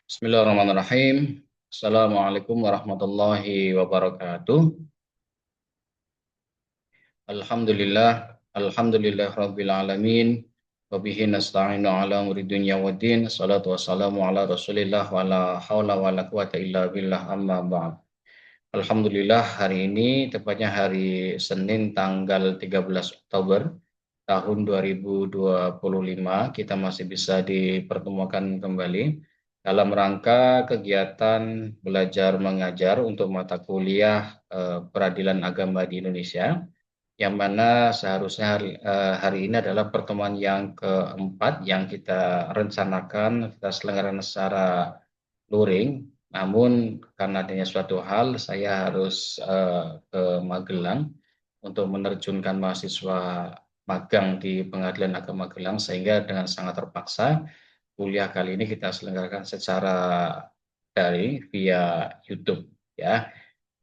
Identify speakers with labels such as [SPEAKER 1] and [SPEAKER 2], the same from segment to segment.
[SPEAKER 1] Bismillahirrahmanirrahim. Assalamualaikum warahmatullahi wabarakatuh. Alhamdulillah rabbil alamin. Wa bihi nasta'inu ala umuri dunya waddin. Salatu wassalamu ala Rasulillah wa la haula wa la quwata illa billah amma ba'd. Alhamdulillah hari ini tepatnya hari Senin tanggal 13 Oktober tahun 2025 kita masih bisa dipertemukan kembali dalam rangka kegiatan belajar mengajar untuk mata kuliah peradilan agama di Indonesia, yang mana seharusnya hari ini adalah pertemuan yang keempat yang kita rencanakan kita selenggarakan secara luring. Namun karena adanya suatu hal saya harus ke Magelang untuk menerjunkan mahasiswa magang di Pengadilan Agama Magelang, sehingga dengan sangat terpaksa kuliah kali ini kita selenggarakan secara daring via YouTube ya.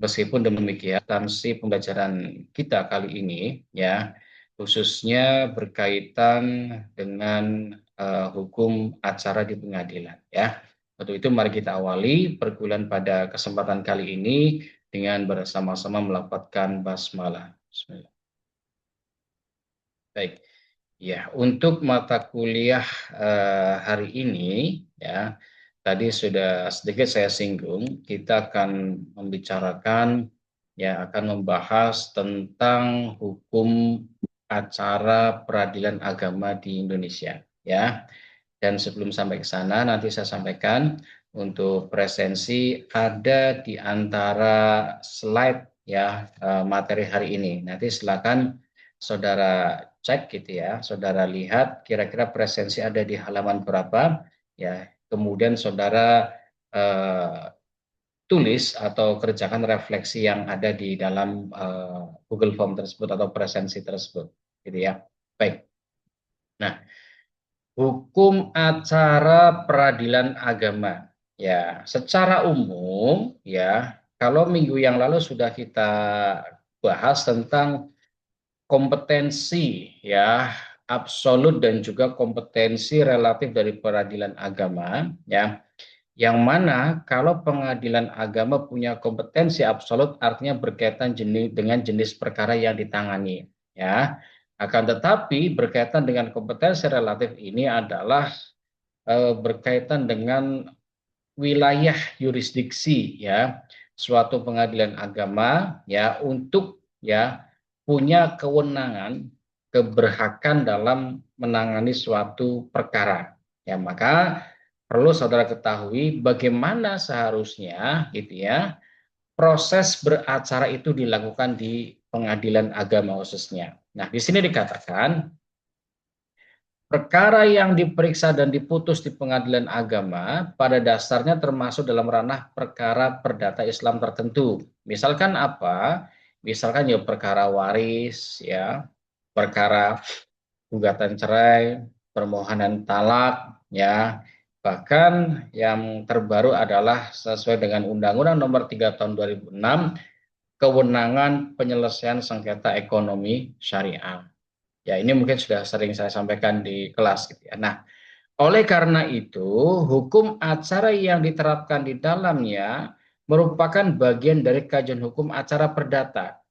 [SPEAKER 1] Meskipun demikian, substansi pembelajaran kita kali ini ya khususnya berkaitan dengan hukum acara di pengadilan ya. Untuk itu mari kita awali perkuliahan pada kesempatan kali ini dengan bersama-sama melafadzkan basmalah. Bismillah. Baik. Ya, untuk mata kuliah hari ini ya, tadi sudah sedikit saya singgung, kita akan membicarakan ya akan membahas tentang hukum acara peradilan agama di Indonesia ya. Dan sebelum sampai ke sana nanti saya sampaikan untuk presensi ada di antara slide ya materi hari ini. Nanti silakan saudara cek gitu ya, saudara lihat kira-kira presensi ada di halaman berapa ya. Kemudian saudara eh, tulis atau kerjakan refleksi yang ada di dalam Google Form tersebut atau presensi tersebut gitu ya. Baik. Nah, hukum acara peradilan agama. Ya, secara umum ya, kalau minggu yang lalu sudah kita bahas tentang kompetensi ya, absolut dan juga kompetensi relatif dari peradilan agama ya. Yang mana kalau pengadilan agama punya kompetensi absolut artinya berkaitan dengan jenis perkara yang ditangani ya. Akan tetapi berkaitan dengan kompetensi relatif ini adalah berkaitan dengan wilayah yurisdiksi ya suatu pengadilan agama ya untuk ya punya kewenangan keberhakan dalam menangani suatu perkara ya. Maka perlu saudara ketahui bagaimana seharusnya gitu ya proses beracara itu dilakukan di pengadilan agama khususnya. Nah, di sini dikatakan perkara yang diperiksa dan diputus di pengadilan agama pada dasarnya termasuk dalam ranah perkara perdata Islam tertentu. Misalkan apa? Misalkan ya perkara waris, ya, perkara gugatan cerai, permohonan talak, ya. Bahkan yang terbaru adalah sesuai dengan Undang-Undang Nomor 3 Tahun 2006, kewenangan penyelesaian sengketa ekonomi syariah. Ya, ini mungkin sudah sering saya sampaikan di kelas gitu ya. Nah, oleh karena itu, hukum acara yang diterapkan di dalamnya merupakan bagian dari kajian hukum acara perdata.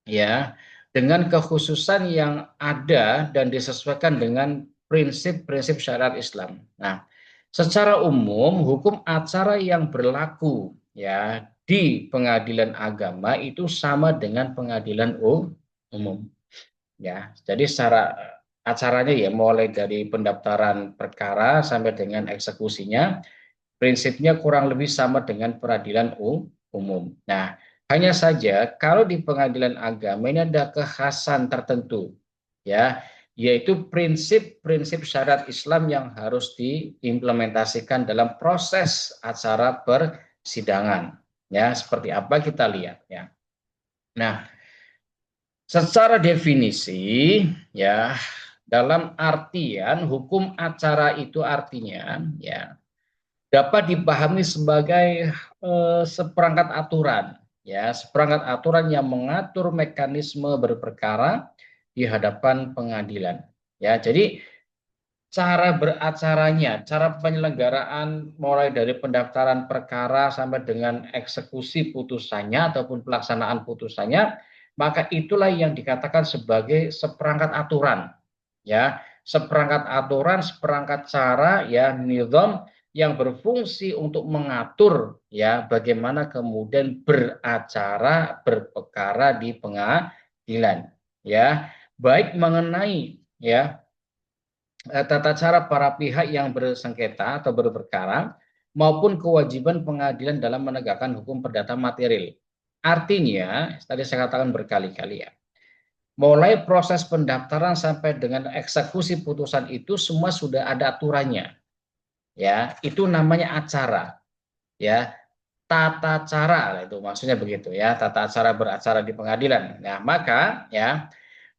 [SPEAKER 1] Ya, dengan kekhususan yang ada dan disesuaikan dengan prinsip-prinsip syariat Islam. Nah, secara umum hukum acara yang berlaku ya di pengadilan agama itu sama dengan pengadilan umum. Ya, jadi secara acaranya ya mulai dari pendaftaran perkara sampai dengan eksekusinya, prinsipnya kurang lebih sama dengan peradilan umum. Nah, hanya saja kalau di pengadilan agama ini ada kekhasan tertentu, ya, yaitu prinsip-prinsip syariat Islam yang harus diimplementasikan dalam proses acara persidangan. Ya, seperti apa kita lihat ya. Nah, secara definisi, ya, dalam artian hukum acara itu artinya, ya, dapat dipahami sebagai seperangkat aturan, ya, seperangkat aturan yang mengatur mekanisme berperkara di hadapan pengadilan. Ya, jadi cara beracaranya, cara penyelenggaraan mulai dari pendaftaran perkara sampai dengan eksekusi putusannya ataupun pelaksanaan putusannya, maka itulah yang dikatakan sebagai seperangkat aturan, ya, seperangkat aturan, seperangkat cara, ya, nizam yang berfungsi untuk mengatur, ya, bagaimana kemudian beracara berperkara di pengadilan, ya, baik mengenai, ya, tata cara para pihak yang bersengketa atau berperkara maupun kewajiban pengadilan dalam menegakkan hukum perdata material. Artinya, tadi saya katakan berkali-kali, ya, mulai proses pendaftaran sampai dengan eksekusi putusan itu semua sudah ada aturannya. Ya, itu namanya acara, ya. Tata cara itu maksudnya begitu, ya, tata cara beracara di pengadilan. Nah, maka, ya,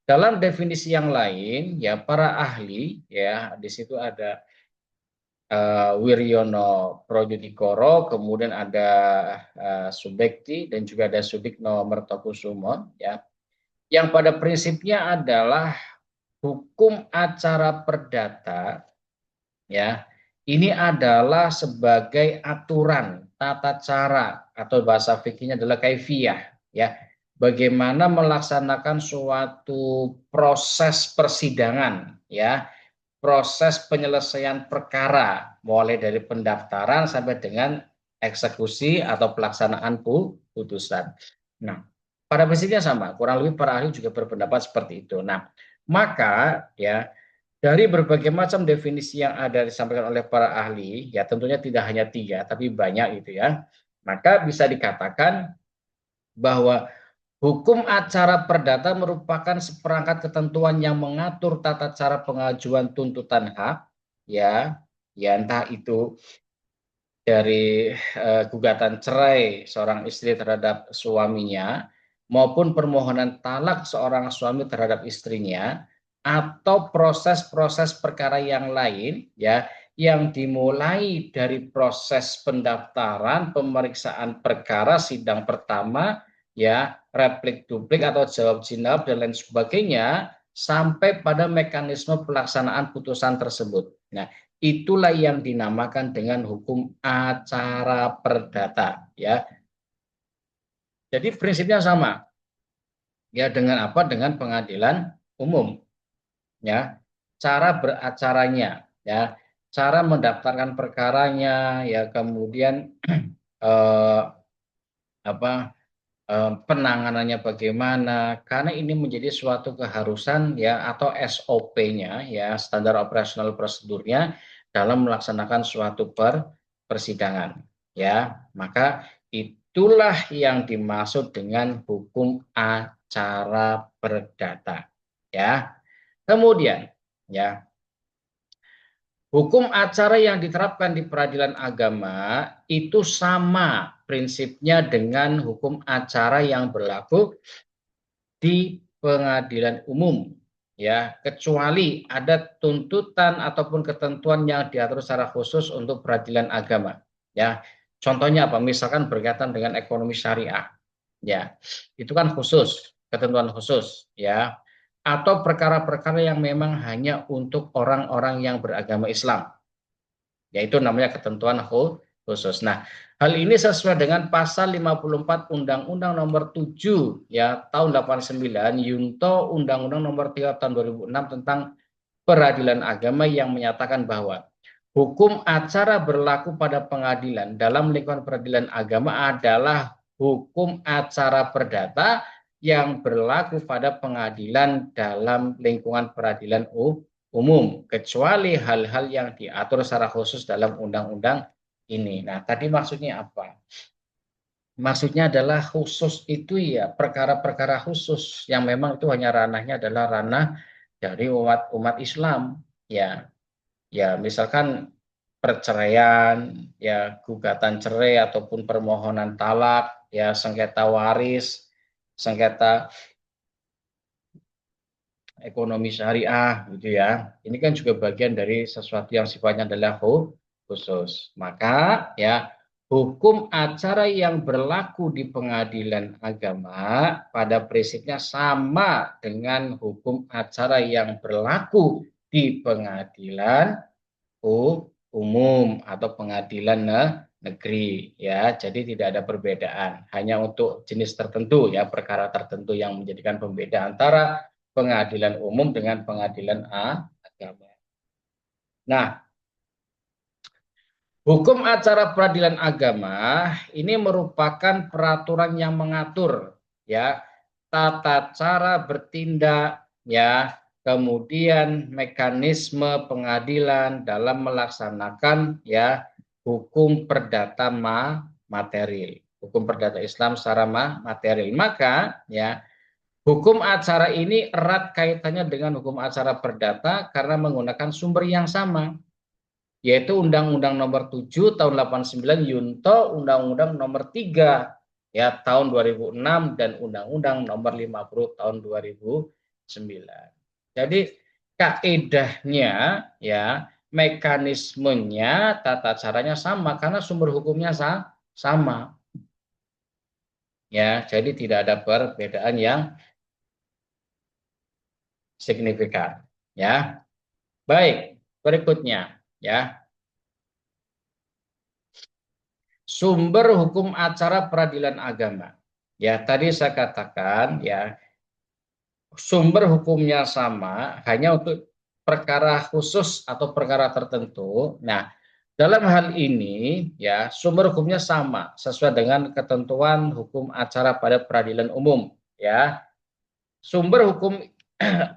[SPEAKER 1] dalam definisi yang lain, ya, para ahli, ya, di situ ada Wiryono Projodikoro, kemudian ada Subekti dan juga ada Sudikno Mertokusumo, ya, yang pada prinsipnya adalah hukum acara perdata, ya, ini adalah sebagai aturan tata cara atau bahasa fikihnya adalah kaifiyah, ya, bagaimana melaksanakan suatu proses persidangan, ya, proses penyelesaian perkara mulai dari pendaftaran sampai dengan eksekusi atau pelaksanaan putusan. Nah, pada prinsipnya sama, kurang lebih para ahli juga berpendapat seperti itu. Nah, maka, ya, dari berbagai macam definisi yang ada disampaikan oleh para ahli, ya, tentunya tidak hanya 3 tapi banyak gitu, ya. Maka bisa dikatakan bahwa hukum acara perdata merupakan seperangkat ketentuan yang mengatur tata cara pengajuan tuntutan hak, ya, ya, entah itu dari gugatan cerai seorang istri terhadap suaminya maupun permohonan talak seorang suami terhadap istrinya atau proses-proses perkara yang lain, ya, yang dimulai dari proses pendaftaran, pemeriksaan perkara, sidang pertama, ya, replik duplik atau jawab jawab dan lain sebagainya sampai pada mekanisme pelaksanaan putusan tersebut. Nah, itulah yang dinamakan dengan hukum acara perdata, ya. Jadi prinsipnya sama, ya, dengan apa? Dengan pengadilan umum, ya. Cara beracaranya, ya, cara mendaftarkan perkaranya, ya, kemudian eh, apa, penanganannya bagaimana, karena ini menjadi suatu keharusan, ya, atau SOP-nya, ya, standar operasional prosedurnya dalam melaksanakan suatu persidangan, ya. Maka itulah yang dimaksud dengan hukum acara perdata, ya. Kemudian, ya, hukum acara yang diterapkan di peradilan agama itu sama prinsipnya dengan hukum acara yang berlaku di pengadilan umum, ya, kecuali ada tuntutan ataupun ketentuan yang diatur secara khusus untuk peradilan agama, ya. Contohnya apa? Misalkan berkaitan dengan ekonomi syariah, ya, itu kan khusus, ketentuan khusus, ya, atau perkara-perkara yang memang hanya untuk orang-orang yang beragama Islam, yaitu namanya ketentuan khusus. Nah, hal ini sesuai dengan pasal 54 Undang-Undang Nomor 7, ya, tahun 89, Yunto Undang-Undang Nomor 3 tahun 2006 tentang peradilan agama yang menyatakan bahwa hukum acara berlaku pada pengadilan dalam lingkungan peradilan agama adalah hukum acara perdata yang berlaku pada pengadilan dalam lingkungan peradilan umum, kecuali hal-hal yang diatur secara khusus dalam undang-undang ini. Nah, tadi maksudnya apa? Maksudnya adalah khusus itu, ya, perkara-perkara khusus yang memang itu hanya ranahnya adalah ranah dari umat Islam, ya. Ya, misalkan perceraian, ya, gugatan cerai ataupun permohonan talak, ya, sengketa waris, sengketa ekonomi syariah gitu, ya. Ini kan juga bagian dari sesuatu yang sifatnya adalah khusus. Maka, ya, hukum acara yang berlaku di pengadilan agama pada prinsipnya sama dengan hukum acara yang berlaku di pengadilan umum atau pengadilan negeri ya. Jadi tidak ada perbedaan, hanya untuk jenis tertentu ya, perkara tertentu yang menjadikan pembeda antara pengadilan umum dengan pengadilan agama. Nah, hukum acara peradilan agama ini merupakan peraturan yang mengatur ya tata cara bertindak ya, kemudian mekanisme pengadilan dalam melaksanakan ya hukum perdata material, hukum perdata Islam secara material. Maka ya hukum acara ini erat kaitannya dengan hukum acara perdata karena menggunakan sumber yang sama, yaitu Undang-Undang Nomor 7 Tahun 89 Yunto Undang-Undang Nomor 3 ya tahun 2006 dan Undang-Undang Nomor 50 tahun 2009. Jadi kaedahnya ya, mekanismenya, tata caranya sama karena sumber hukumnya sama. Ya, jadi tidak ada perbedaan yang signifikan ya. Baik, berikutnya ya. Sumber hukum acara peradilan agama. Ya, tadi saya katakan ya, sumber hukumnya sama hanya untuk perkara khusus atau perkara tertentu. Nah, dalam hal ini ya, sumber hukumnya sama sesuai dengan ketentuan hukum acara pada peradilan umum ya. Sumber hukum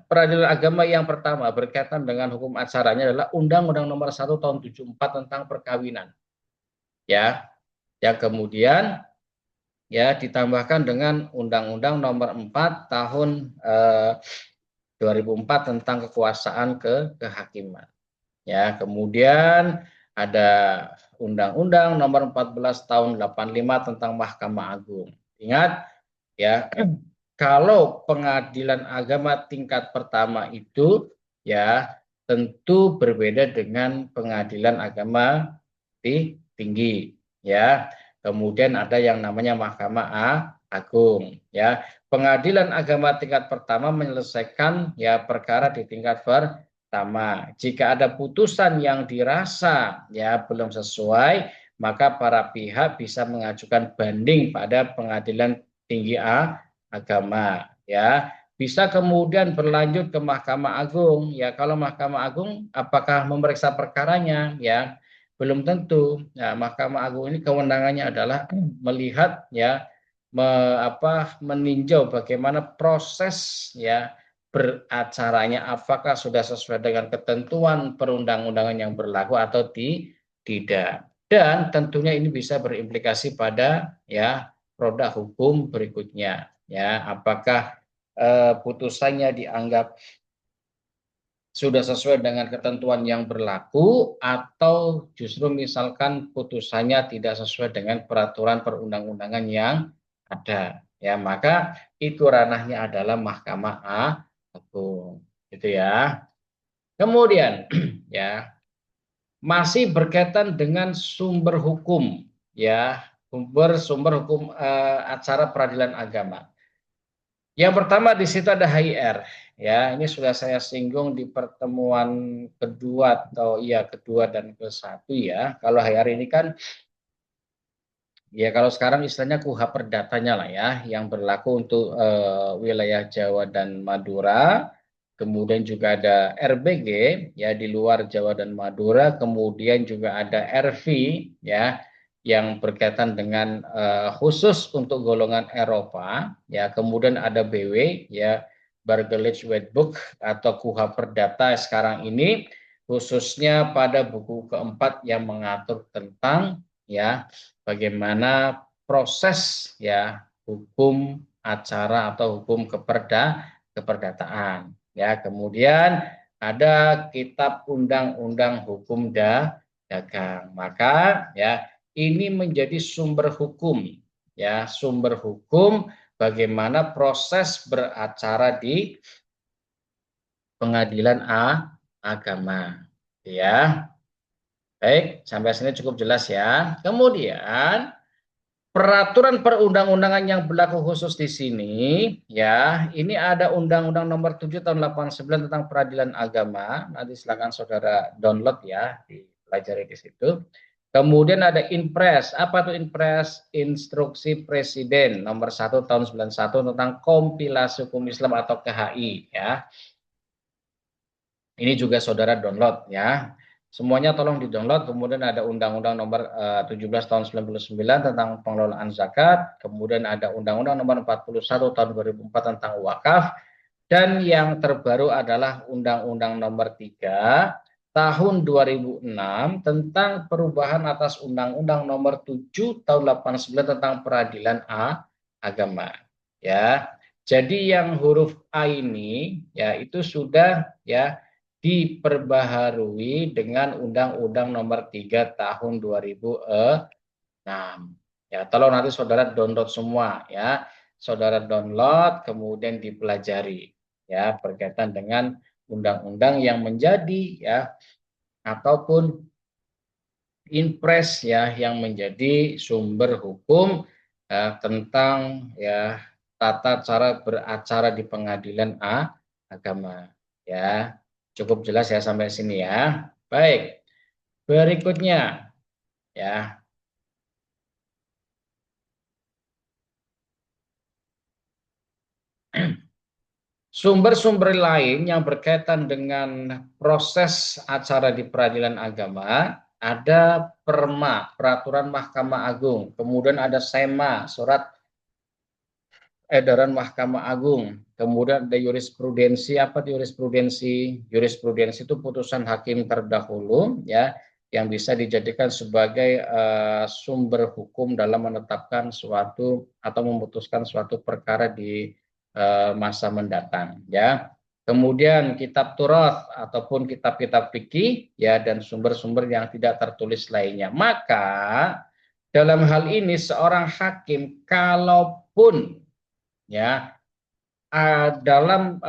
[SPEAKER 1] peradilan agama yang pertama berkaitan dengan hukum acaranya adalah Undang-Undang Nomor 1 Tahun 74 tentang perkawinan. Ya, yang kemudian ya ditambahkan dengan Undang-Undang Nomor 4 Tahun 2004 tentang kekuasaan kehakiman. Ya, kemudian ada Undang-Undang Nomor 14 Tahun 85 tentang Mahkamah Agung. Ingat ya, kalau pengadilan agama tingkat pertama itu ya tentu berbeda dengan pengadilan agama tinggi ya. Kemudian ada yang namanya Mahkamah Agung ya. Pengadilan agama tingkat pertama menyelesaikan ya perkara di tingkat pertama. Jika ada putusan yang dirasa ya belum sesuai, maka para pihak bisa mengajukan banding pada pengadilan tinggi agama ya. Bisa kemudian berlanjut ke Mahkamah Agung ya. Kalau Mahkamah Agung apakah memeriksa perkaranya ya, belum tentu. Nah, Mahkamah Agung ini kewenangannya adalah melihat ya meninjau bagaimana proses ya beracaranya, apakah sudah sesuai dengan ketentuan perundang-undangan yang berlaku atau tidak. Dan tentunya ini bisa berimplikasi pada ya produk hukum berikutnya ya, apakah putusannya dianggap sudah sesuai dengan ketentuan yang berlaku atau justru misalkan putusannya tidak sesuai dengan peraturan perundang-undangan yang ada ya, maka itu ranahnya adalah Mahkamah Agung gitu ya. Kemudian ya masih berkaitan dengan sumber hukum ya, sumber hukum acara peradilan agama. Yang pertama di situ ada HIR. Ya, ini sudah saya singgung di pertemuan kedua atau iya kedua dan ke satu ya. Kalau HIR ini kan ya kalau sekarang istilahnya KUHA perdatanya lah ya, yang berlaku untuk wilayah Jawa dan Madura. Kemudian juga ada RBG ya di luar Jawa dan Madura. Kemudian juga ada RV ya yang berkaitan dengan khusus untuk golongan Eropa ya. Kemudian ada BW ya, Bargelage Wetbook atau KUHA Perdata sekarang ini khususnya pada buku keempat yang mengatur tentang ya bagaimana proses ya hukum acara atau hukum keperdataan ya. Kemudian ada kitab undang-undang hukum dagang. Maka ya ini menjadi sumber hukum ya, sumber hukum bagaimana proses beracara di pengadilan agama ya. Baik, sampai sini cukup jelas ya. Kemudian Peraturan perundang-undangan yang berlaku khusus di sini, ya, ini ada Undang-Undang Nomor 7 Tahun 89 tentang Peradilan Agama. Nanti silakan saudara download ya, dipelajari di situ. Kemudian ada Inpres. Apa tuh Inpres? Instruksi Presiden Nomor 1 Tahun 91 tentang Kompilasi Hukum Islam atau KHI, ya. Ini juga saudara download ya. Semuanya tolong di-download. Kemudian ada Undang-Undang Nomor 17 Tahun 99 tentang pengelolaan zakat. Kemudian ada Undang-Undang Nomor 41 Tahun 2004 tentang wakaf. Dan yang terbaru adalah Undang-Undang Nomor 3 Tahun 2006 tentang perubahan atas Undang-Undang Nomor 7 Tahun 89 tentang peradilan agama. Ya. Jadi yang huruf A ini ya itu sudah ya diperbaharui dengan Undang-Undang Nomor 3 Tahun 2006. Ya, tolong nanti saudara download semua ya. Saudara download kemudian dipelajari ya berkaitan dengan undang-undang yang menjadi ya ataupun Inpres ya yang menjadi sumber hukum tentang ya tata cara beracara di pengadilan agama ya. Cukup jelas ya sampai sini ya. Baik, berikutnya ya. Sumber-sumber lain yang berkaitan dengan proses acara di peradilan agama ada Perma, Peraturan Mahkamah Agung, kemudian ada SEMA, Surat Edaran Mahkamah Agung, kemudian ada jurisprudensi. Apa itu jurisprudensi? Jurisprudensi itu putusan hakim terdahulu ya yang bisa dijadikan sebagai sumber hukum dalam menetapkan suatu atau memutuskan suatu perkara di masa mendatang ya. Kemudian kitab Turath ataupun kitab-kitab fikih ya dan sumber-sumber yang tidak tertulis lainnya. Maka dalam hal ini seorang hakim kalaupun ya dalam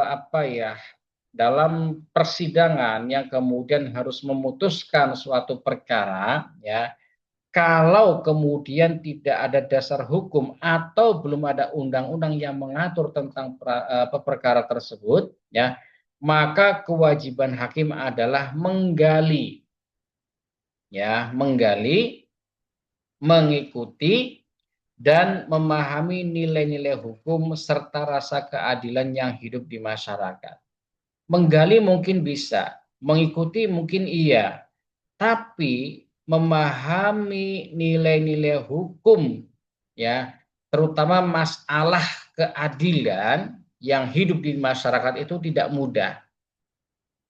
[SPEAKER 1] apa ya dalam persidangan yang kemudian harus memutuskan suatu perkara ya kalau kemudian tidak ada dasar hukum atau belum ada undang-undang yang mengatur tentang perkara tersebut ya maka kewajiban hakim adalah menggali ya menggali mengikuti dan memahami nilai-nilai hukum serta rasa keadilan yang hidup di masyarakat. Menggali mungkin bisa, mengikuti mungkin iya, tapi memahami nilai-nilai hukum ya, terutama masalah keadilan yang hidup di masyarakat itu tidak mudah.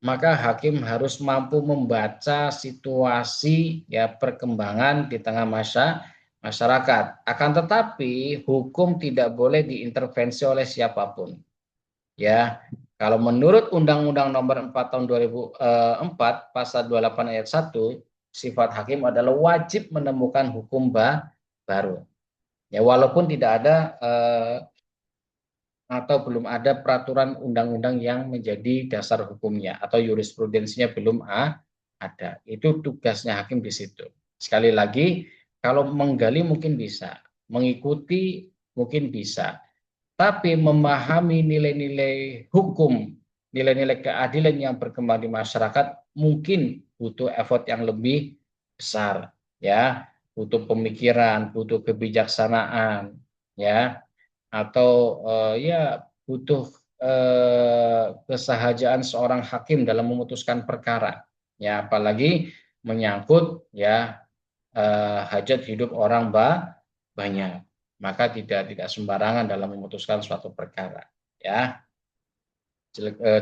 [SPEAKER 1] Maka hakim harus mampu membaca situasi ya perkembangan di tengah masyarakat. Akan tetapi hukum tidak boleh diintervensi oleh siapapun. Ya, kalau menurut Undang-Undang Nomor 4 Tahun 2004 Pasal 28 Ayat 1, sifat hakim adalah wajib menemukan hukum baru. Ya, walaupun tidak ada atau belum ada peraturan undang-undang yang menjadi dasar hukumnya atau jurisprudensinya belum ada. Itu tugasnya hakim di situ. Sekali lagi, kalau menggali mungkin bisa, mengikuti mungkin bisa, tapi memahami nilai-nilai hukum, nilai-nilai keadilan yang berkembang di masyarakat mungkin butuh effort yang lebih besar, ya, butuh pemikiran, butuh kebijaksanaan, ya, atau ya butuh kesahajaan seorang hakim dalam memutuskan perkara, ya, apalagi menyangkut ya hajat hidup orang banyak, maka tidak sembarangan dalam memutuskan suatu perkara ya.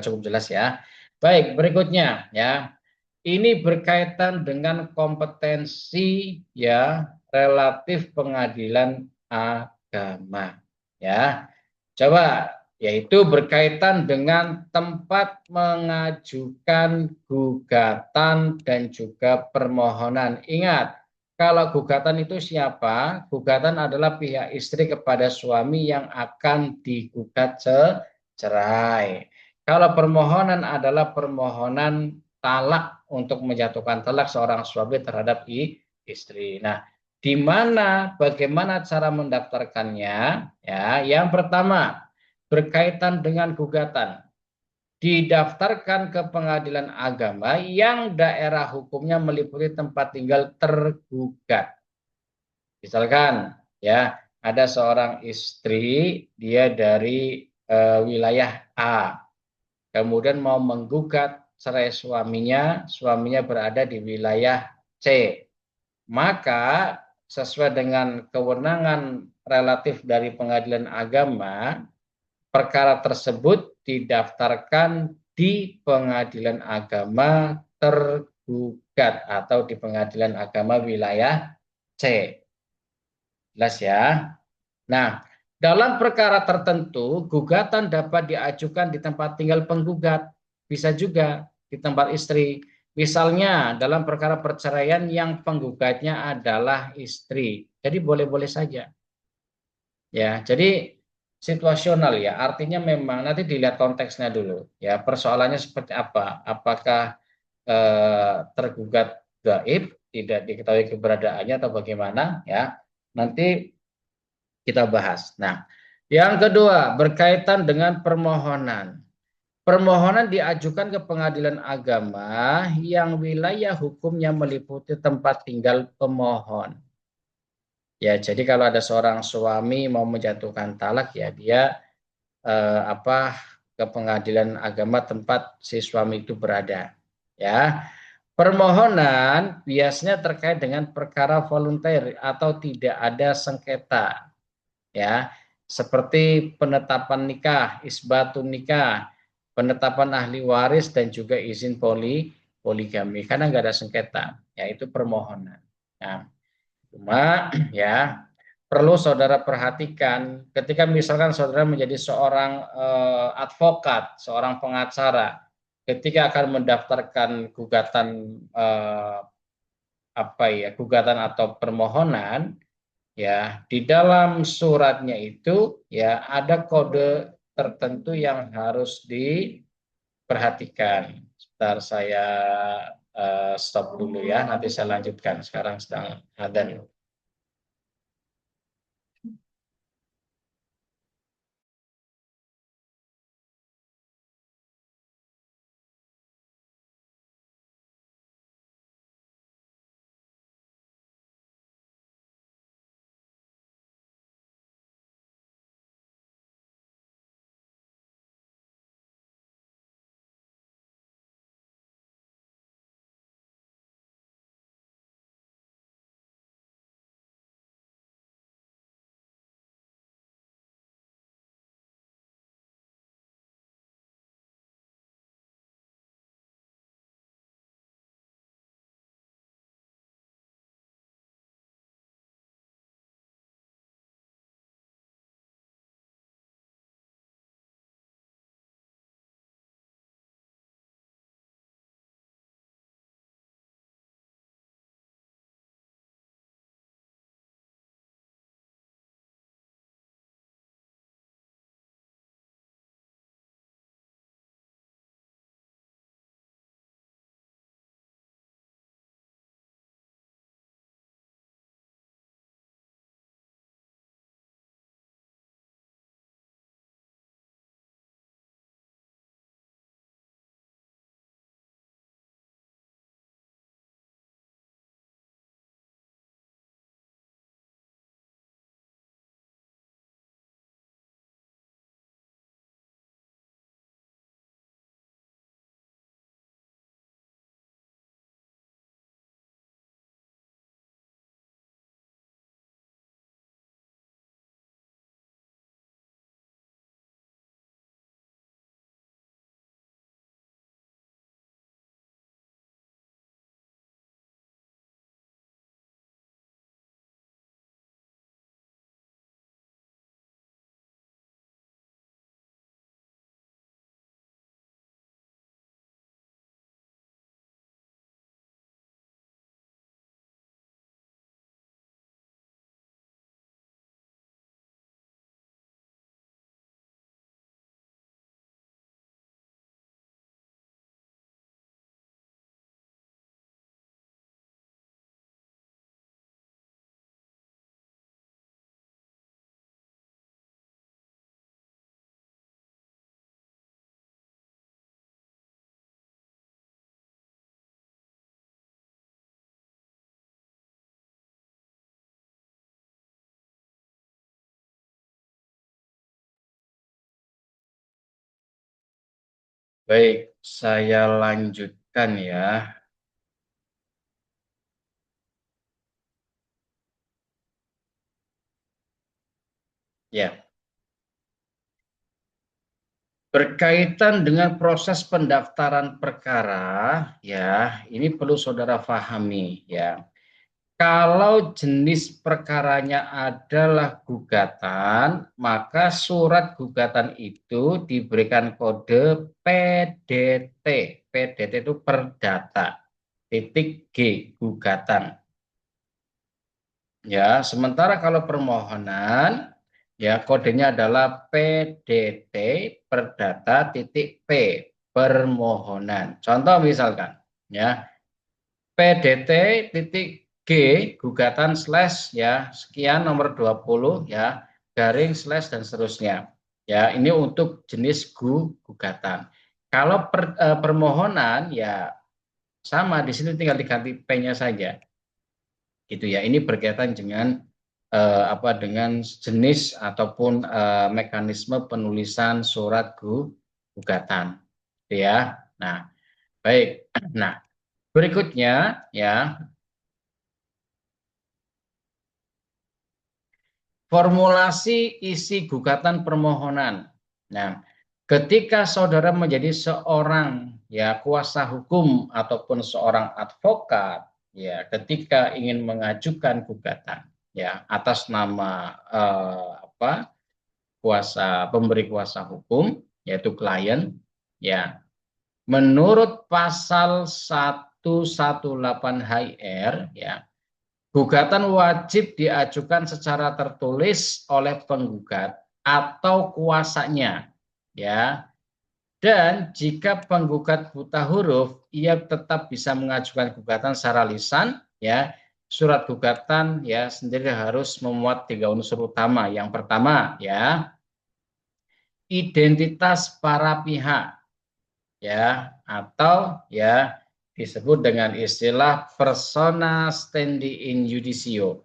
[SPEAKER 1] Cukup jelas ya. Baik, berikutnya ya, ini berkaitan dengan kompetensi ya relatif pengadilan agama ya. Coba yaitu berkaitan dengan tempat mengajukan gugatan dan juga permohonan. Ingat, kalau gugatan itu siapa? Gugatan adalah pihak istri kepada suami yang akan digugat cerai. Kalau permohonan adalah permohonan talak untuk menjatuhkan talak seorang suami terhadap istri. Nah, Di mana bagaimana cara mendaftarkannya? Ya, yang pertama berkaitan dengan gugatan. Didaftarkan ke pengadilan agama yang daerah hukumnya meliputi tempat tinggal tergugat. Misalkan ya, ada seorang istri, dia dari wilayah A, kemudian mau menggugat cerai suaminya, suaminya berada di wilayah C. Maka sesuai dengan kewenangan relatif dari pengadilan agama, perkara tersebut didaftarkan di pengadilan agama tergugat atau di pengadilan agama wilayah C. Jelas ya? Nah, dalam perkara tertentu, gugatan dapat diajukan di tempat tinggal penggugat. Bisa juga di tempat istri. Misalnya dalam perkara perceraian yang penggugatnya adalah istri. Jadi boleh-boleh saja. Ya, jadi situasional ya. Artinya memang nanti dilihat konteksnya dulu. Ya, persoalannya seperti apa? Apakah tergugat gaib, tidak diketahui keberadaannya atau bagaimana? Ya, nanti kita bahas. Nah, yang kedua berkaitan dengan permohonan. Permohonan diajukan ke pengadilan agama yang wilayah hukumnya meliputi tempat tinggal pemohon. Ya, jadi kalau ada seorang suami mau menjatuhkan talak ya dia apa ke pengadilan agama tempat si suami itu berada. Ya. Permohonan biasanya terkait dengan perkara volunter atau tidak ada sengketa. Ya, seperti penetapan nikah, isbatun nikah, penetapan ahli waris dan juga izin poligami karena nggak ada sengketa, yaitu permohonan. Nah, cuma ya perlu saudara perhatikan ketika misalkan saudara menjadi seorang advokat, seorang pengacara, ketika akan mendaftarkan gugatan apa ya, gugatan atau permohonan. Ya, di dalam suratnya itu ya ada kode tertentu yang harus diperhatikan. Sebentar saya stop dulu ya, nanti saya lanjutkan. Sekarang sedang ada. Baik, saya lanjutkan ya. Ya, berkaitan dengan proses pendaftaran perkara, ya, ini perlu saudara pahami, ya. Kalau jenis perkaranya adalah gugatan, maka surat gugatan itu diberikan kode PDT. PDT itu perdata. Titik G, gugatan. Ya, sementara kalau permohonan, ya kodenya adalah PDT perdata titik P, permohonan. Contoh misalkan, ya, PDT titik G gugatan slash ya sekian nomor 20 ya garing slash dan seterusnya. Ya, ini untuk jenis gugatan. Kalau permohonan ya sama di sini tinggal diganti P-nya saja. Gitu ya. Ini berkaitan dengan apa dengan jenis ataupun mekanisme penulisan surat gugatan. Gitu ya. Nah, baik. Nah, berikutnya ya formulasi isi gugatan permohonan. Nah, ketika saudara menjadi seorang ya kuasa hukum ataupun seorang advokat, ya ketika ingin mengajukan gugatan ya atas nama apa pemberi kuasa hukum yaitu klien ya menurut pasal 118 HR ya gugatan wajib diajukan secara tertulis oleh penggugat atau kuasanya, ya. Dan jika penggugat buta huruf, ia tetap bisa mengajukan gugatan secara lisan, ya. Surat gugatan ya sendiri harus memuat 3 unsur utama. Yang pertama, ya, identitas para pihak, ya, atau ya disebut dengan istilah persona standi in judicio,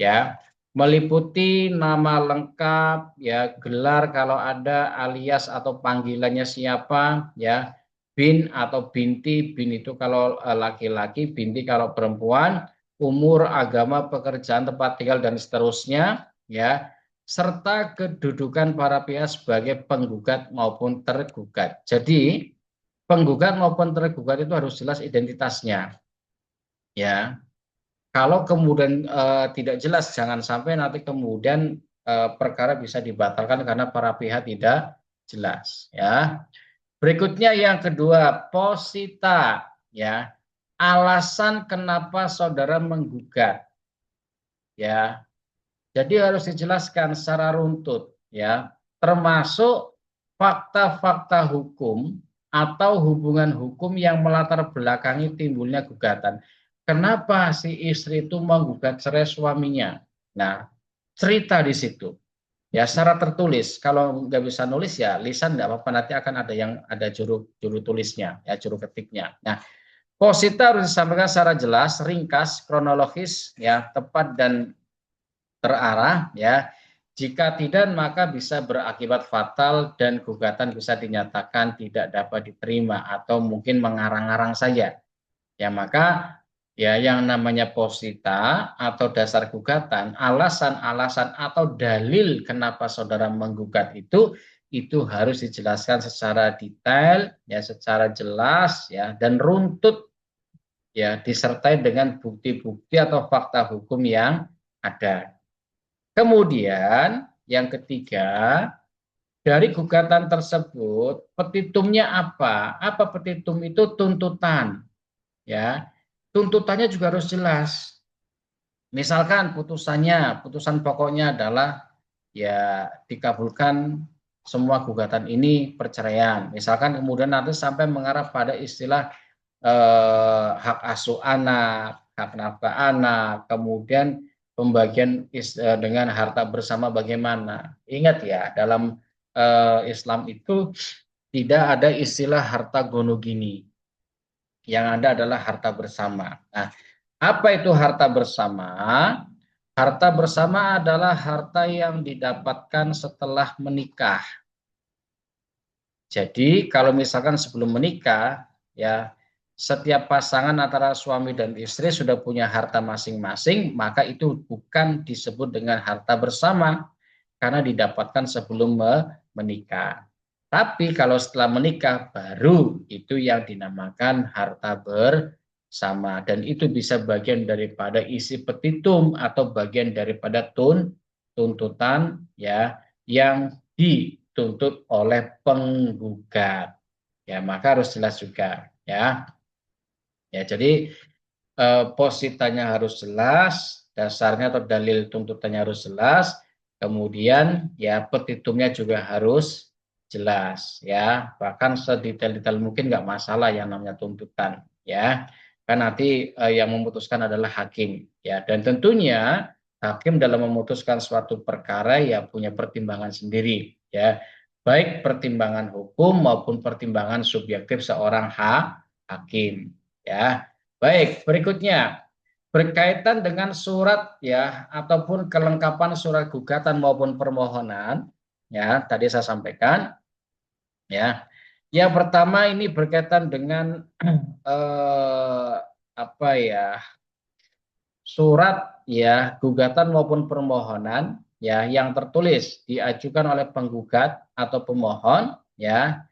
[SPEAKER 1] ya, meliputi nama lengkap, ya, gelar kalau ada, alias atau panggilannya siapa, ya, bin atau binti, bin itu kalau laki-laki, binti kalau perempuan, umur, agama, pekerjaan, tempat tinggal dan seterusnya, ya, serta kedudukan para pihak sebagai penggugat maupun tergugat. Jadi penggugat maupun tergugat itu harus jelas identitasnya, ya. Kalau kemudian tidak jelas, jangan sampai nanti kemudian perkara bisa dibatalkan karena para pihak tidak jelas. Ya. Berikutnya yang kedua, posita. Ya, alasan kenapa saudara menggugat. Ya, jadi harus dijelaskan secara runtut. Ya, termasuk fakta-fakta hukum atau hubungan hukum yang melatar belakangi timbulnya gugatan. Kenapa si istri itu menggugat cerai suaminya? Nah, cerita di situ. Ya, secara tertulis. Kalau nggak bisa nulis ya lisan nggak apa-apa. Nanti akan ada yang ada juru juru tulisnya, ya juru ketiknya. Nah, posita harus disampaikan secara jelas, ringkas, kronologis, ya tepat dan terarah, ya. Jika tidak maka bisa berakibat fatal dan gugatan bisa dinyatakan tidak dapat diterima atau mungkin mengarang-arang saja. Ya maka ya yang namanya posita atau dasar gugatan, alasan-alasan atau dalil kenapa saudara menggugat itu harus dijelaskan secara detail, ya secara jelas, ya dan runtut, ya disertai dengan bukti-bukti atau fakta hukum yang ada. Kemudian yang ketiga, dari gugatan tersebut petitumnya apa? Apa petitum itu? Tuntutan, ya. Tuntutannya juga harus jelas. Misalkan putusan pokoknya adalah ya dikabulkan semua gugatan ini perceraian. Misalkan kemudian nanti sampai mengarah pada istilah hak asuh anak, hak nafkah anak, kemudian pembagian dengan harta bersama bagaimana. Ingat ya, dalam Islam itu tidak ada istilah harta gonogini. Yang ada adalah harta bersama. Nah, apa itu harta bersama? Harta bersama adalah harta yang didapatkan setelah menikah. Jadi kalau misalkan sebelum menikah, ya setiap pasangan antara suami dan istri sudah punya harta masing-masing, maka itu bukan disebut dengan harta bersama karena didapatkan sebelum menikah. Tapi kalau setelah menikah baru itu yang dinamakan harta bersama dan itu bisa bagian daripada isi petitum atau bagian daripada tuntutan ya yang dituntut oleh penggugat. Ya, maka harus jelas juga ya. Ya, jadi positanya harus jelas, dasarnya atau dalil tuntutannya harus jelas, kemudian ya petitumnya juga harus jelas ya, bahkan sedetail-detail mungkin nggak masalah yang namanya tuntutan ya, kan nanti yang memutuskan adalah hakim ya, dan tentunya hakim dalam memutuskan suatu perkara ya punya pertimbangan sendiri ya, baik pertimbangan hukum maupun pertimbangan subjektif seorang hakim ya. Baik, berikutnya berkaitan dengan surat ya ataupun kelengkapan surat gugatan maupun permohonan ya tadi saya sampaikan ya. Yang pertama ini berkaitan dengan eh, apa ya surat ya gugatan maupun permohonan ya yang tertulis diajukan oleh penggugat atau pemohon ya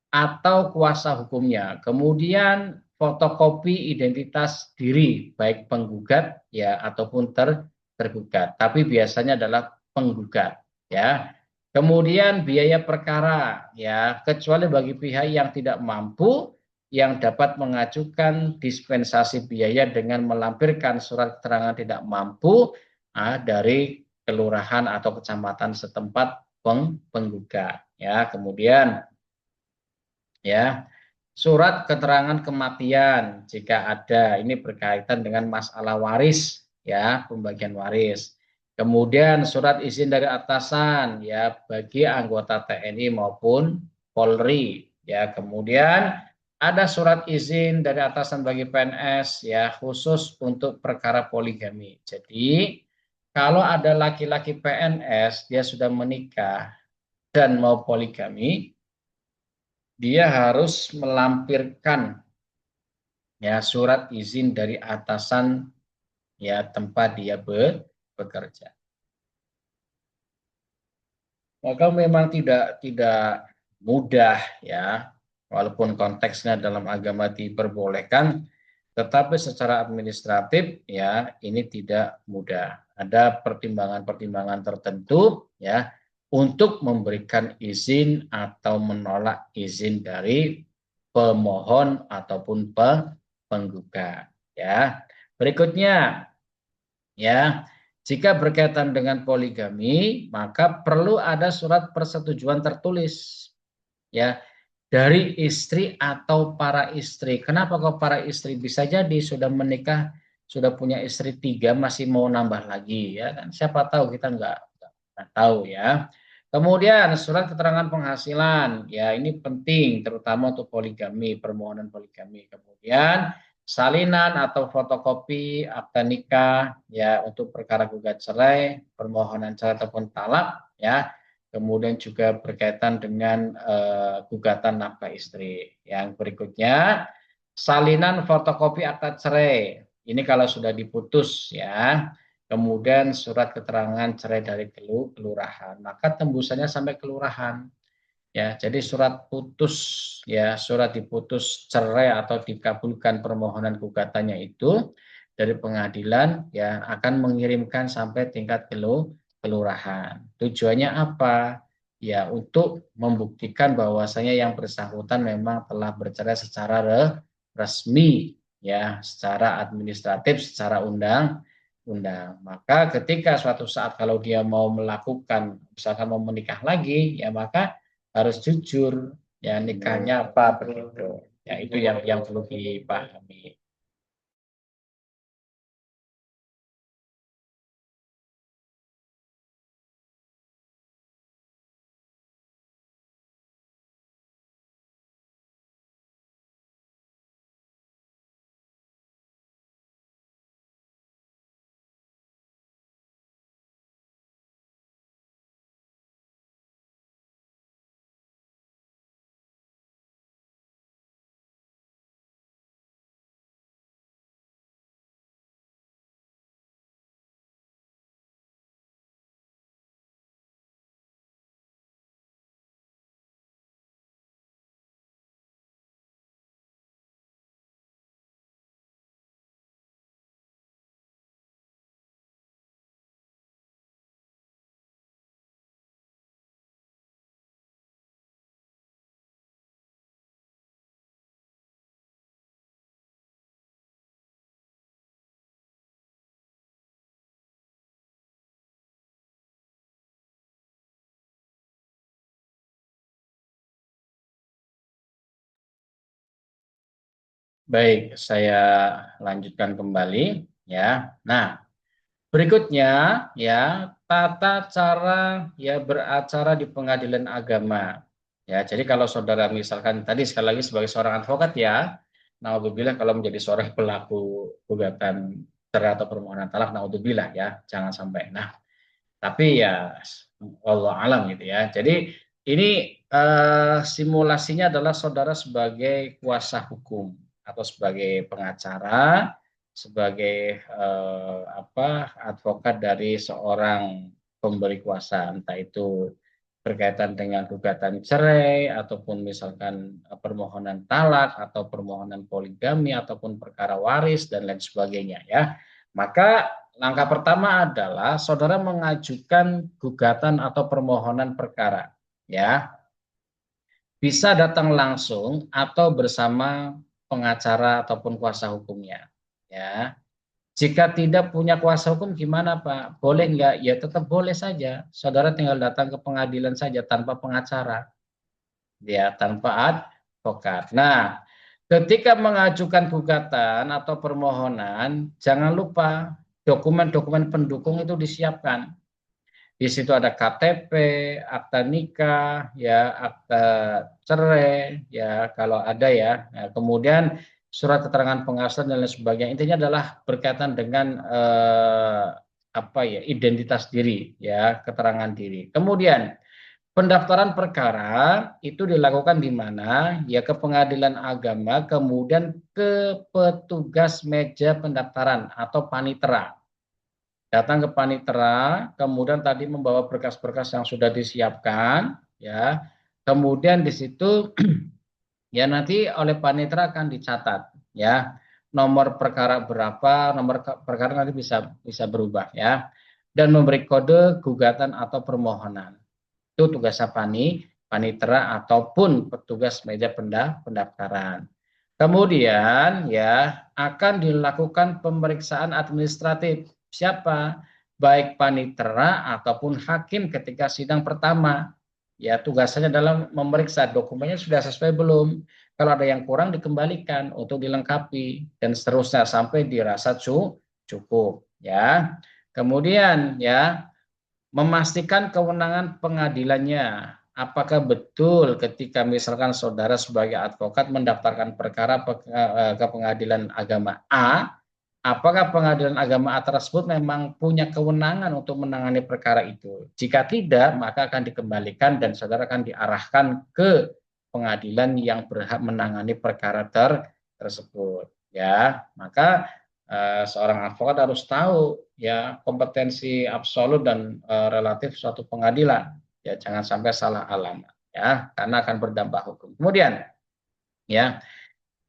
[SPEAKER 1] atau kuasa hukumnya. Kemudian fotokopi identitas diri baik penggugat ya ataupun tergugat. Tapi biasanya adalah penggugat ya. Kemudian biaya perkara ya, kecuali bagi pihak yang tidak mampu yang dapat mengajukan dispensasi biaya dengan melampirkan surat keterangan tidak mampu dari kelurahan atau kecamatan setempat penggugat ya. Kemudian ya surat keterangan kematian jika ada ini berkaitan dengan masalah waris ya pembagian waris, kemudian surat izin dari atasan ya bagi anggota TNI maupun Polri ya, kemudian ada surat izin dari atasan bagi PNS ya khusus untuk perkara poligami. Jadi kalau ada laki-laki PNS dia sudah menikah dan mau poligami, dia harus melampirkan ya surat izin dari atasan ya tempat dia bekerja. Maka memang tidak mudah ya, walaupun konteksnya dalam agama diperbolehkan, tetapi secara administratif ya ini tidak mudah. Ada pertimbangan-pertimbangan tertentu ya untuk memberikan izin atau menolak izin dari pemohon ataupun penggugat ya. Berikutnya ya, jika berkaitan dengan poligami, maka perlu ada surat persetujuan tertulis ya dari istri atau para istri. Kenapa kok para istri? Bisa jadi sudah menikah, sudah punya istri 3 masih mau nambah lagi ya kan? Siapa tahu kita nggak tahu ya. Kemudian surat keterangan penghasilan, ya ini penting terutama untuk poligami, permohonan poligami. Kemudian salinan atau fotokopi akta nikah ya untuk perkara gugat cerai, permohonan cerai ataupun talak ya. Kemudian juga berkaitan dengan gugatan nafkah istri. Yang berikutnya salinan fotokopi akta cerai. Ini kalau sudah diputus ya. Kemudian surat keterangan cerai dari kelurahan. Maka tembusannya sampai kelurahan. Ya, jadi surat putus ya, surat diputus cerai atau dikabulkan permohonan gugatannya itu dari pengadilan ya akan mengirimkan sampai tingkat kelurahan. Tujuannya apa? Ya, untuk membuktikan bahwasanya yang bersangkutan memang telah bercerai secara resmi ya, secara administratif, secara undang. Maka ketika suatu saat kalau dia mau melakukan misalkan mau menikah lagi ya maka harus jujur ya nikahnya apa begitu ya, itu yang perlu dipahami. Baik, saya lanjutkan kembali ya. Nah, berikutnya ya, tata cara ya beracara di pengadilan agama. Ya, jadi kalau saudara misalkan tadi sekali lagi sebagai seorang advokat ya, naudzubillah kalau menjadi seorang pelaku gugatan cerai atau permohonan talak, naudzubillah ya, jangan sampai. Nah, tapi ya Allah alam gitu ya. Jadi ini simulasinya adalah saudara sebagai kuasa hukum atau sebagai pengacara, sebagai advokat dari seorang pemberi kuasa, entah itu berkaitan dengan gugatan cerai ataupun misalkan permohonan talak atau permohonan poligami ataupun perkara waris dan lain sebagainya ya. Maka langkah pertama adalah saudara mengajukan gugatan atau permohonan perkara ya. Bisa datang langsung atau bersama pengacara ataupun kuasa hukumnya ya. Jika tidak punya kuasa hukum gimana Pak? Boleh enggak? Ya tetap boleh saja. Saudara tinggal datang ke pengadilan saja tanpa pengacara ya, tanpa advokat. Nah, ketika mengajukan gugatan atau permohonan, jangan lupa dokumen-dokumen pendukung itu disiapkan. Di situ ada KTP, akta nikah, ya, akta cerai, ya, kalau ada ya. Nah, kemudian surat keterangan penghasilan dan lain sebagainya. Intinya adalah berkaitan dengan apa ya, identitas diri, ya, keterangan diri. Kemudian pendaftaran perkara itu dilakukan di mana? Ya ke pengadilan agama, kemudian ke petugas meja pendaftaran atau panitera. Datang ke panitera, kemudian tadi membawa berkas-berkas yang sudah disiapkan, ya. Kemudian di situ ya nanti oleh panitera akan dicatat, ya. Nomor perkara berapa, nomor perkara nanti bisa bisa berubah, ya. Dan memberi kode gugatan atau permohonan. Itu tugasnya panitera ataupun petugas meja pendaftaran. Kemudian ya akan dilakukan pemeriksaan administratif. Siapa? Baik panitera ataupun hakim ketika sidang pertama. Ya tugasnya adalah memeriksa dokumennya sudah sesuai belum. Kalau ada yang kurang dikembalikan untuk dilengkapi dan seterusnya sampai dirasa cukup ya. Kemudian ya memastikan kewenangan pengadilannya. Apakah betul ketika misalkan saudara sebagai advokat mendaftarkan perkara ke pengadilan agama A, apakah pengadilan agama A tersebut memang punya kewenangan untuk menangani perkara itu? Jika tidak, maka akan dikembalikan dan saudara akan diarahkan ke pengadilan yang berhak menangani perkara tersebut. Ya, maka seorang advokat harus tahu ya kompetensi absolut dan relatif suatu pengadilan. Ya, jangan sampai salah alamat ya, karena akan berdampak hukum. Kemudian ya,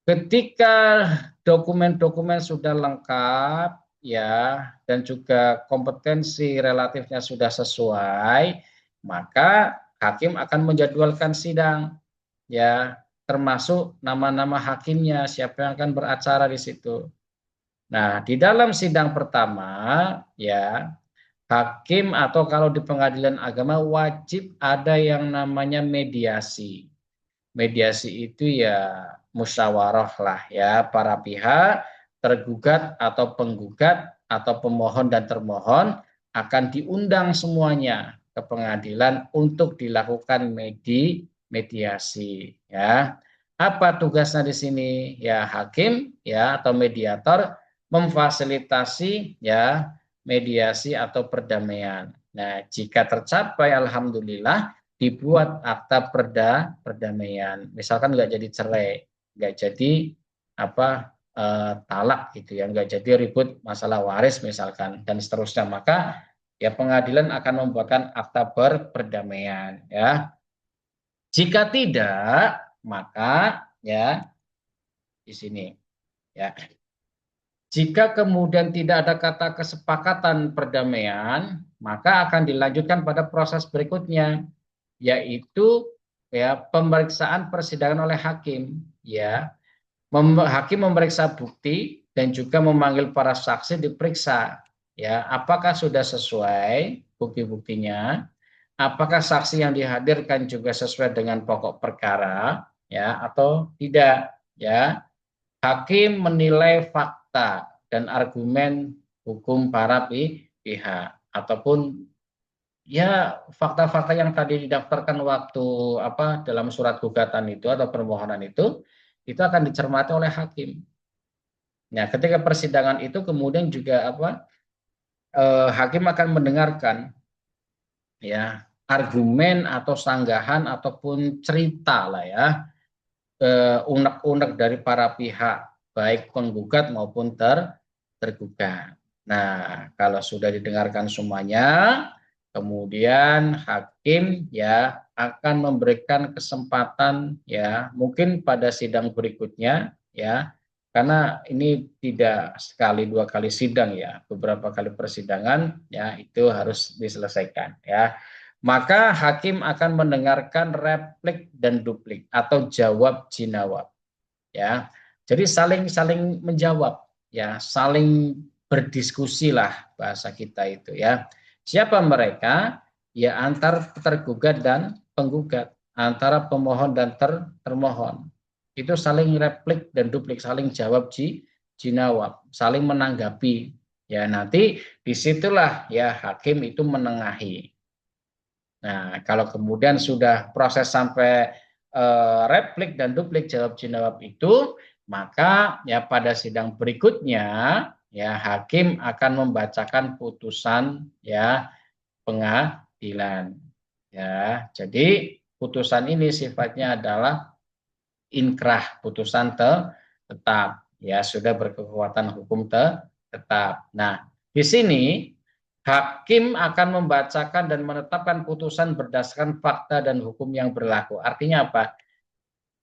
[SPEAKER 1] ketika dokumen-dokumen sudah lengkap ya dan juga kompetensi relatifnya sudah sesuai, maka hakim akan menjadwalkan sidang ya, termasuk nama-nama hakimnya, siapa yang akan beracara di situ. Nah, di dalam sidang pertama ya, hakim atau kalau di pengadilan agama wajib ada yang namanya mediasi. Mediasi itu ya musyawarah lah ya, para pihak tergugat atau penggugat atau pemohon dan termohon akan diundang semuanya ke pengadilan untuk dilakukan mediasi ya. Apa tugasnya di sini? Ya hakim ya atau mediator memfasilitasi ya mediasi atau perdamaian. Nah, jika tercapai alhamdulillah dibuat akta perdamaian. Misalkan nggak jadi cerai, nggak jadi talak gitu ya, nggak jadi ribut masalah waris misalkan dan seterusnya. Maka ya pengadilan akan membuatkan akta perdamaian ya. Jika tidak, maka ya di sini ya. Jika kemudian tidak ada kata kesepakatan perdamaian, maka akan dilanjutkan pada proses berikutnya, yaitu ya pemeriksaan persidangan oleh hakim. Ya, hakim memeriksa bukti dan juga memanggil para saksi diperiksa. Ya, apakah sudah sesuai bukti-buktinya? Apakah saksi yang dihadirkan juga sesuai dengan pokok perkara? Ya, atau tidak? Ya, Hakim menilai fakta dan argumen hukum para pihak ataupun ya fakta-fakta yang tadi didaftarkan waktu dalam surat gugatan itu atau permohonan itu akan dicermati oleh hakim. Nah, ketika persidangan itu kemudian juga hakim akan mendengarkan ya argumen atau sanggahan ataupun cerita lah ya unek-unek dari para pihak baik penggugat maupun tergugat. Nah, kalau sudah didengarkan semuanya, kemudian hakim ya akan memberikan kesempatan ya mungkin pada sidang berikutnya ya karena ini tidak sekali dua kali sidang ya beberapa kali persidangan ya itu harus diselesaikan ya maka hakim akan mendengarkan replik dan duplik atau jawab jinawab ya jadi saling saling menjawab ya saling berdiskusi lah bahasa kita itu ya siapa mereka ya antar tergugat dan penggugat antara pemohon dan termohon itu saling replik dan duplik saling jawab jinawab saling menanggapi ya nanti disitulah ya hakim itu menengahi. Nah, kalau kemudian sudah proses sampai replik dan duplik jawab itu, maka ya pada sidang berikutnya ya hakim akan membacakan putusan ya pengadilan. Ya, jadi putusan ini sifatnya adalah inkrah, putusan tetap ya sudah berkekuatan hukum tetap. Nah, di sini hakim akan membacakan dan menetapkan putusan berdasarkan fakta dan hukum yang berlaku. Artinya apa?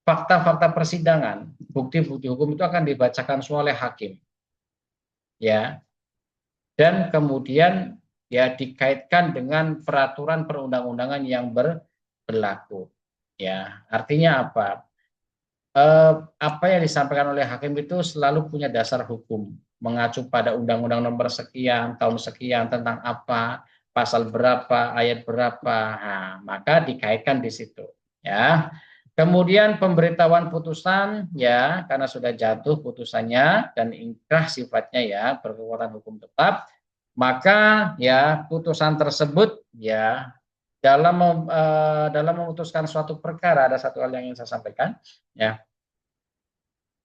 [SPEAKER 1] Fakta-fakta persidangan, bukti-bukti hukum itu akan dibacakan semua oleh hakim. Ya. Dan kemudian ya dikaitkan dengan peraturan perundang-undangan yang berlaku. Ya, artinya apa? Apa yang disampaikan oleh hakim itu selalu punya dasar hukum, mengacu pada undang-undang nomor sekian, tahun sekian, tentang apa, pasal berapa, ayat berapa, nah, maka dikaitkan di situ. Ya. Kemudian pemberitahuan putusan, ya, karena sudah jatuh putusannya dan inkrah sifatnya ya berkekuatan hukum tetap, maka ya putusan tersebut ya dalam memutuskan suatu perkara ada satu hal yang ingin saya sampaikan, ya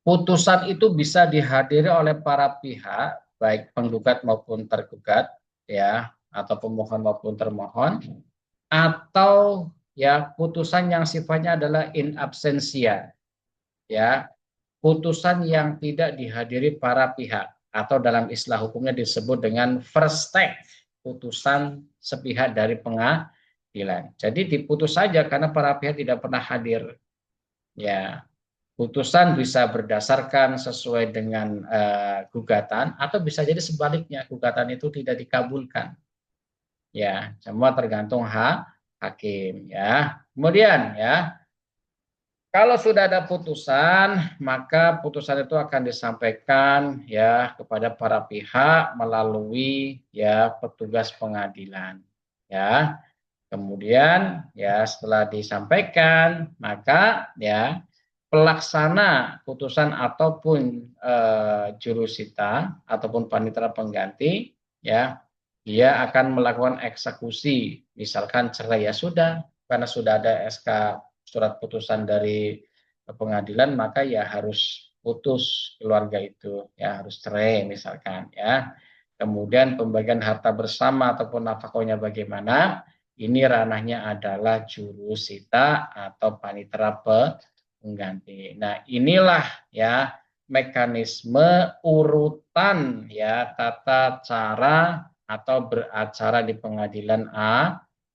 [SPEAKER 1] putusan itu bisa dihadiri oleh para pihak, baik penggugat maupun tergugat, ya, atau pemohon maupun termohon, atau ya putusan yang sifatnya adalah in absentia, ya, putusan yang tidak dihadiri para pihak, atau dalam istilah hukumnya disebut dengan first take, putusan sepihak dari pengadilan. Jadi diputus saja karena para pihak tidak pernah hadir, ya. Putusan bisa berdasarkan sesuai dengan gugatan atau bisa jadi sebaliknya gugatan itu tidak dikabulkan. Ya, semua tergantung hakim ya. Kemudian ya, kalau sudah ada putusan, maka putusan itu akan disampaikan ya kepada para pihak melalui ya petugas pengadilan. Ya. Kemudian ya setelah disampaikan, maka ya pelaksana putusan ataupun jurusita ataupun panitera pengganti ya dia akan melakukan eksekusi misalkan cerai ya sudah karena sudah ada SK surat putusan dari pengadilan maka ya harus putus keluarga itu ya harus cerai misalkan ya kemudian pembagian harta bersama ataupun nafkahnya bagaimana ini ranahnya adalah jurusita atau panitera pengganti. Nah, inilah ya mekanisme urutan ya tata cara atau beracara di pengadilan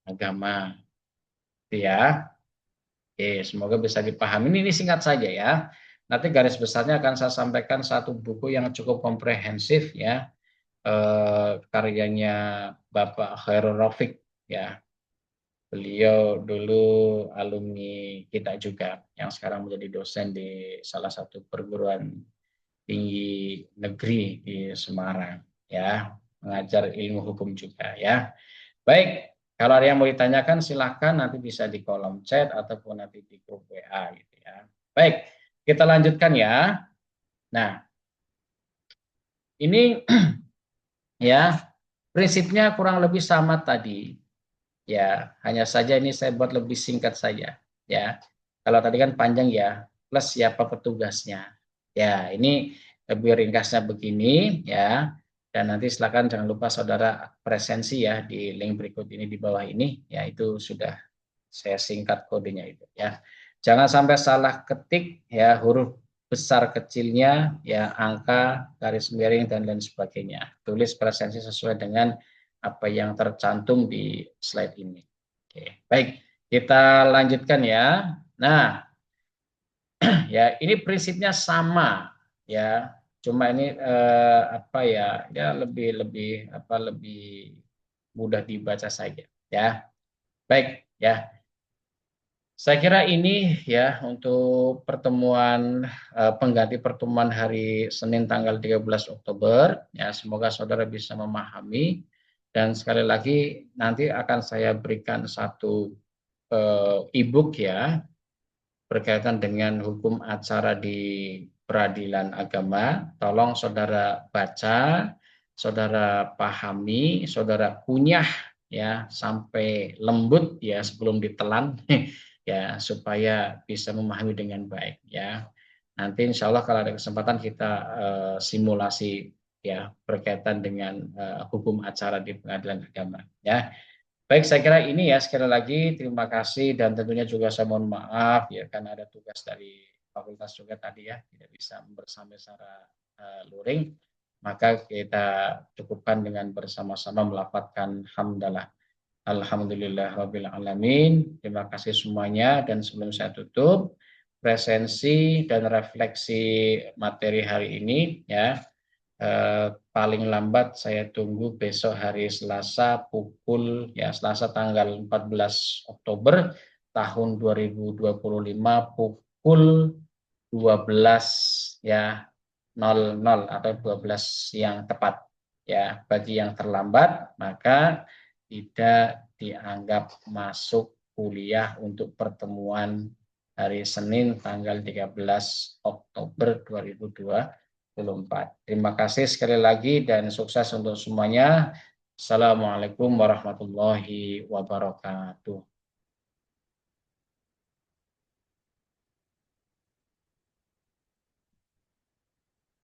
[SPEAKER 1] agama. Itu ya. Oke, semoga bisa dipahami. Ini singkat saja ya. Nanti garis besarnya akan saya sampaikan satu buku yang cukup komprehensif ya. Karyanya Bapak Khairul Rafiq ya. Beliau dulu alumni kita juga yang sekarang menjadi dosen di salah satu perguruan tinggi negeri di Semarang ya, mengajar ilmu hukum juga ya. Baik, kalau ada yang mau ditanyakan silahkan nanti bisa di kolom chat ataupun nanti di grup WA gitu ya. Baik, kita lanjutkan ya. Nah, ini ya prinsipnya kurang lebih sama tadi. Ya, hanya saja ini saya buat lebih singkat saja. Ya, kalau tadi kan panjang ya, plus siapa petugasnya. Ya, ini lebih ringkasnya begini ya. Dan nanti silakan jangan lupa saudara presensi ya di link berikut ini di bawah ini. Ya, itu sudah saya singkat kodenya itu ya. Jangan sampai salah ketik ya huruf besar kecilnya ya angka garis miring dan lain sebagainya. Tulis presensi sesuai dengan apa yang tercantum di slide ini. Oke, baik. Kita lanjutkan ya. Nah, ya ini prinsipnya sama ya. Cuma ini apa ya? Ya lebih lebih apa lebih mudah dibaca saja ya. Baik, ya. Saya kira ini ya untuk pertemuan pengganti pertemuan hari Senin tanggal 13 Oktober. Ya, semoga saudara bisa memahami dan sekali lagi nanti akan saya berikan satu e-book ya berkaitan dengan hukum acara di peradilan agama. Tolong saudara baca, saudara pahami, saudara kunyah ya sampai lembut ya sebelum ditelan ya supaya bisa memahami dengan baik ya. Nanti insya Allah kalau ada kesempatan kita simulasi ya berkaitan dengan hukum acara di pengadilan agama ya. Baik, saya kira ini ya sekali lagi terima kasih dan tentunya juga saya mohon maaf ya karena ada tugas dari fakultas juga tadi ya tidak bisa bersama secara luring, maka kita cukupkan dengan bersama-sama melafadzkan hamdalah. Alhamdulillahirabbil alamin. Terima kasih semuanya dan sebelum saya tutup presensi dan refleksi materi hari ini ya paling lambat saya tunggu besok hari Selasa pukul ya Selasa tanggal 14 Oktober tahun 2025 pukul 12 ya 00 atau 12 yang tepat ya. Bagi yang terlambat maka tidak dianggap masuk kuliah untuk pertemuan hari Senin tanggal 13 Oktober 2024. Terima kasih sekali lagi dan sukses untuk semuanya. Assalamualaikum warahmatullahi wabarakatuh.